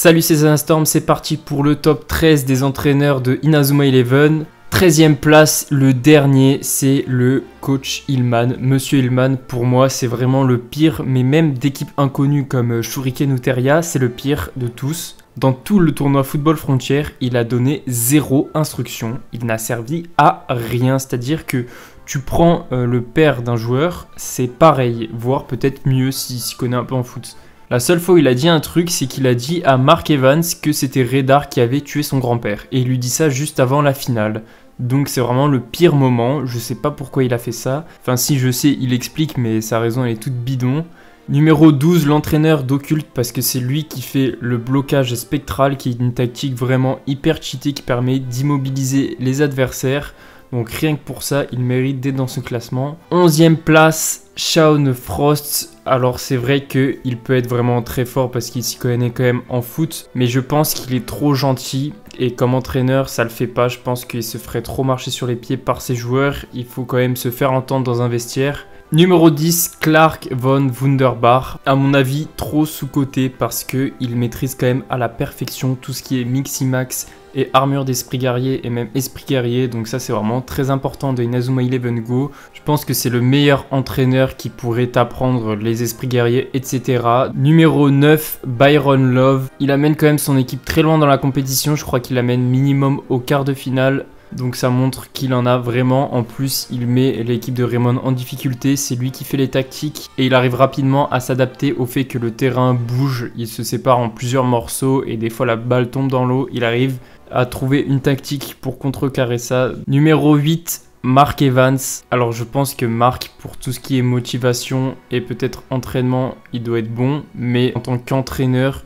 Salut c'est Storm, c'est parti pour le top 13 des entraîneurs de Inazuma Eleven. 13e place, le dernier, c'est le coach Ilman. Monsieur Ilman, pour moi, c'est vraiment le pire, mais même d'équipes inconnues comme Shuriken ou Teria, c'est le pire de tous. Dans tout le tournoi Football Frontier, il a donné 0 instruction. Il n'a servi à rien, c'est-à-dire que tu prends le père d'un joueur, c'est pareil, voire peut-être mieux s'il s'y connaît un peu en foot. La seule fois où il a dit un truc, c'est qu'il a dit à Mark Evans que c'était Redar qui avait tué son grand-père. Et il lui dit ça juste avant la finale. Donc c'est vraiment le pire moment, je sais pas pourquoi il a fait ça. Enfin si je sais, il explique, mais sa raison elle est toute bidon. Numéro 12, l'entraîneur d'Occulte, parce que c'est lui qui fait le blocage spectral, qui est une tactique vraiment hyper cheatée qui permet d'immobiliser les adversaires. Donc rien que pour ça, il mérite d'être dans ce classement. 11e place, Shaun Frost. Alors c'est vrai qu'il peut être vraiment très fort parce qu'il s'y connaît quand même en foot. Mais je pense qu'il est trop gentil. Et comme entraîneur, ça le fait pas. Je pense qu'il se ferait trop marcher sur les pieds par ses joueurs. Il faut quand même se faire entendre dans un vestiaire. Numéro 10, Clark von Wunderbar. À mon avis, trop sous-coté parce qu'il maîtrise quand même à la perfection tout ce qui est Miximax et armure d'esprit guerrier et même esprit guerrier. Donc ça, c'est vraiment très important de Inazuma Eleven Go. Je pense que c'est le meilleur entraîneur qui pourrait t'apprendre les esprits guerriers, etc. Numéro 9, Byron Love. Il amène quand même son équipe très loin dans la compétition. Je crois qu'il amène minimum au quart de finale. Donc ça montre qu'il en a vraiment. En plus, il met l'équipe de Raymond en difficulté. C'est lui qui fait les tactiques et il arrive rapidement à s'adapter au fait que le terrain bouge. Il se sépare en plusieurs morceaux et des fois la balle tombe dans l'eau. Il arrive à trouver une tactique pour contrecarrer ça. Numéro 8, Mark Evans. Alors je pense que Mark, pour tout ce qui est motivation et peut-être entraînement, il doit être bon. Mais en tant qu'entraîneur,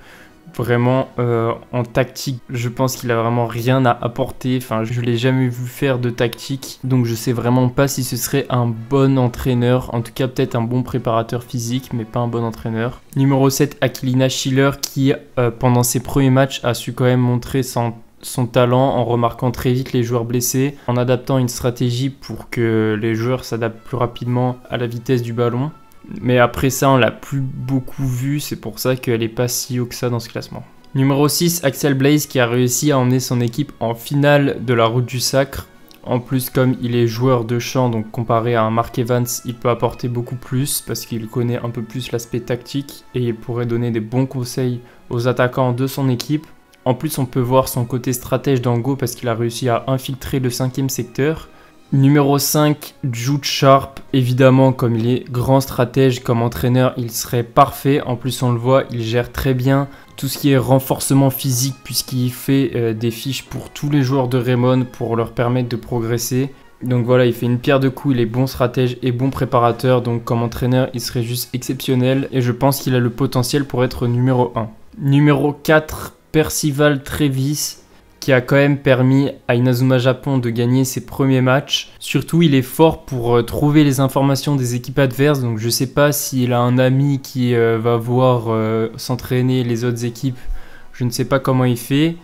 vraiment en tactique, je pense qu'il a vraiment rien à apporter. Enfin, je l'ai jamais vu faire de tactique, donc je sais vraiment pas si ce serait un bon entraîneur. En tout cas, peut-être un bon préparateur physique, mais pas un bon entraîneur. Numéro 7, Aquilina Schiller, qui pendant ses premiers matchs a su quand même montrer son talent en remarquant très vite les joueurs blessés, en adaptant une stratégie pour que les joueurs s'adaptent plus rapidement à la vitesse du ballon. Mais après ça, on l'a plus beaucoup vu, c'est pour ça qu'elle est pas si haut que ça dans ce classement. Numéro 6, Axel Blaze, qui a réussi à emmener son équipe en finale de la Route du Sacre. En plus, comme il est joueur de champ, donc comparé à un Mark Evans, il peut apporter beaucoup plus parce qu'il connaît un peu plus l'aspect tactique et il pourrait donner des bons conseils aux attaquants de son équipe. En plus, on peut voir son côté stratège dans Go parce qu'il a réussi à infiltrer le 5e secteur. Numéro 5, Jude Sharp. Évidemment, comme il est grand stratège, comme entraîneur, il serait parfait. En plus, on le voit, il gère très bien tout ce qui est renforcement physique puisqu'il fait des fiches pour tous les joueurs de Raymond pour leur permettre de progresser. Donc voilà, il fait une pierre de coups, il est bon stratège et bon préparateur. Donc comme entraîneur, il serait juste exceptionnel et je pense qu'il a le potentiel pour être numéro 1. Numéro 4, Percival Travis, qui a quand même permis à Inazuma Japon de gagner ses premiers matchs. Surtout, il est fort pour trouver les informations des équipes adverses. Donc, je sais pas s'il a un ami qui va voir s'entraîner les autres équipes. Je ne sais pas comment il fait.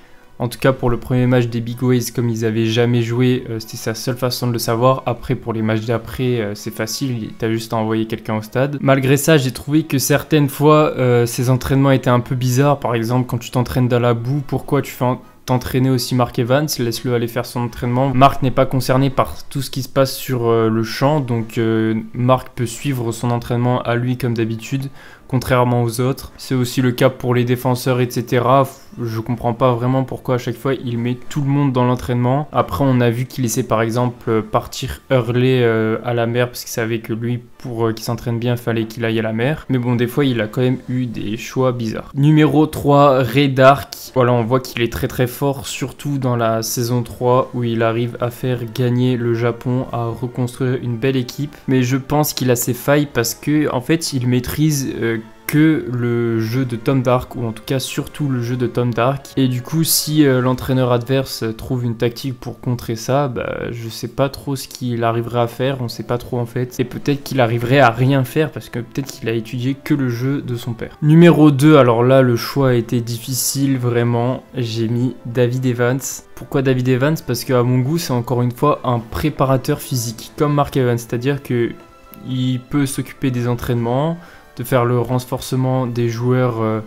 En tout cas, pour le premier match des Big Ways, comme ils n'avaient jamais joué, c'était sa seule façon de le savoir. Après, pour les matchs d'après, c'est facile. T'as juste à envoyer quelqu'un au stade. Malgré ça, j'ai trouvé que certaines fois, ces entraînements étaient un peu bizarres. Par exemple, quand tu t'entraînes dans la boue, pourquoi tu fais t'entraîner aussi Mark Evans, laisse-le aller faire son entraînement. Mark n'est pas concerné par tout ce qui se passe sur le champ, donc Mark peut suivre son entraînement à lui comme d'habitude, contrairement aux autres. C'est aussi le cas pour les défenseurs, etc. Je comprends pas vraiment pourquoi à chaque fois il met tout le monde dans l'entraînement. Après, on a vu qu'il laissait par exemple partir Hurley à la mer parce qu'il savait que lui, pour qu'il s'entraîne bien, il fallait qu'il aille à la mer. Mais bon, des fois, il a quand même eu des choix bizarres. Numéro 3, Redar. Voilà, on voit qu'il est très très fort, surtout dans la saison 3 où il arrive à faire gagner le Japon, à reconstruire une belle équipe. Mais je pense qu'il a ses failles parce que en fait, il maîtrise que le jeu de Tom Dark, ou en tout cas surtout le jeu de Tom Dark. Et du coup, si l'entraîneur adverse trouve une tactique pour contrer ça, je sais pas trop ce qu'il arriverait à faire, on sait pas trop en fait. Et peut-être qu'il arriverait à rien faire parce que peut-être qu'il a étudié que le jeu de son père. Numéro 2, alors là le choix a été difficile vraiment, j'ai mis David Evans. Pourquoi David Evans? Parce qu'à mon goût, c'est encore une fois un préparateur physique, comme Mark Evans, c'est-à-dire que il peut s'occuper des entraînements, de faire le renforcement des joueurs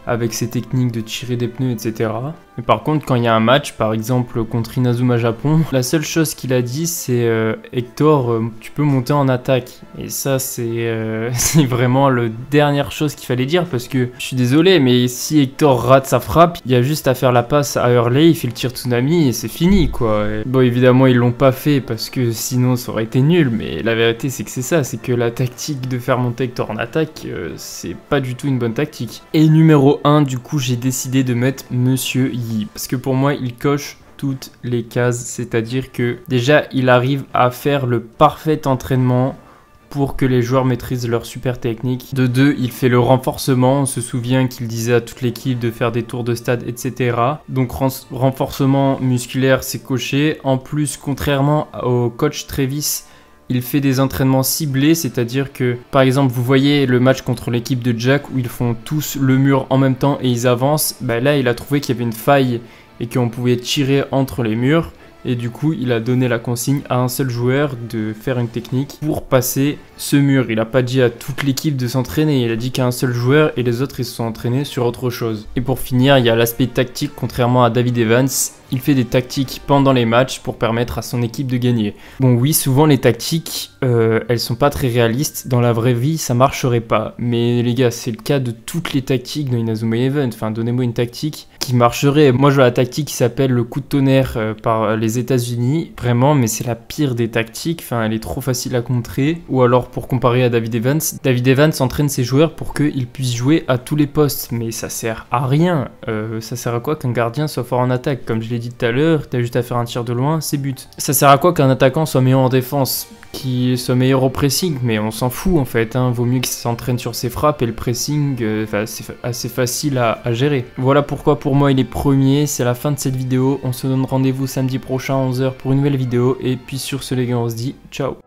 avec ses techniques de tirer des pneus, etc. Mais par contre, quand il y a un match, par exemple contre Inazuma Japon, la seule chose qu'il a dit, c'est Hector, tu peux monter en attaque. Et ça, c'est vraiment la dernière chose qu'il fallait dire, parce que je suis désolé, mais si Hector rate sa frappe, il y a juste à faire la passe à Hurley, il fait le tir tsunami et c'est fini, quoi. Et bon, évidemment, ils l'ont pas fait parce que sinon ça aurait été nul, mais la vérité, c'est que c'est ça, c'est que la tactique de faire monter Hector en attaque, c'est pas du tout une bonne tactique. Et numéro 1, du coup, j'ai décidé de mettre Monsieur Yi, parce que pour moi, il coche toutes les cases, c'est-à-dire que déjà, il arrive à faire le parfait entraînement pour que les joueurs maîtrisent leur super technique. De 2, il fait le renforcement, on se souvient qu'il disait à toute l'équipe de faire des tours de stade, etc. Donc renforcement musculaire, c'est coché. En plus, contrairement au coach Travis, il fait des entraînements ciblés, c'est-à-dire que, par exemple, vous voyez le match contre l'équipe de Jack où ils font tous le mur en même temps et ils avancent. Bah là, il a trouvé qu'il y avait une faille et qu'on pouvait tirer entre les murs. Et du coup, il a donné la consigne à un seul joueur de faire une technique pour passer ce mur. Il n'a pas dit à toute l'équipe de s'entraîner, il a dit qu'à un seul joueur et les autres ils se sont entraînés sur autre chose. Et pour finir, il y a l'aspect tactique, contrairement à David Evans. Il fait des tactiques pendant les matchs pour permettre à son équipe de gagner. Bon oui, souvent les tactiques, elles sont pas très réalistes. Dans la vraie vie, ça marcherait pas. Mais les gars, c'est le cas de toutes les tactiques dans Inazuma Eleven. Enfin, donnez-moi une tactique qui marcherait. Moi, je vois la tactique qui s'appelle le coup de tonnerre par les États-Unis. Vraiment, mais c'est la pire des tactiques. Enfin, elle est trop facile à contrer. Ou alors, pour comparer à David Evans, David Evans entraîne ses joueurs pour qu'ils puissent jouer à tous les postes. Mais ça sert à rien. Ça sert à quoi qu'un gardien soit fort en attaque? Comme je l'ai dit tout à l'heure, t'as juste à faire un tir de loin, c'est but. Ça sert à quoi qu'un attaquant soit meilleur en défense, qu'il soit meilleur au pressing? Mais on s'en fout en fait, hein. Vaut mieux qu'il s'entraîne sur ses frappes et le pressing, c'est assez facile à gérer. Voilà pourquoi pour moi il est premier, c'est la fin de cette vidéo. On se donne rendez-vous samedi prochain à 11h pour une nouvelle vidéo. Et puis sur ce les gars, on se dit ciao.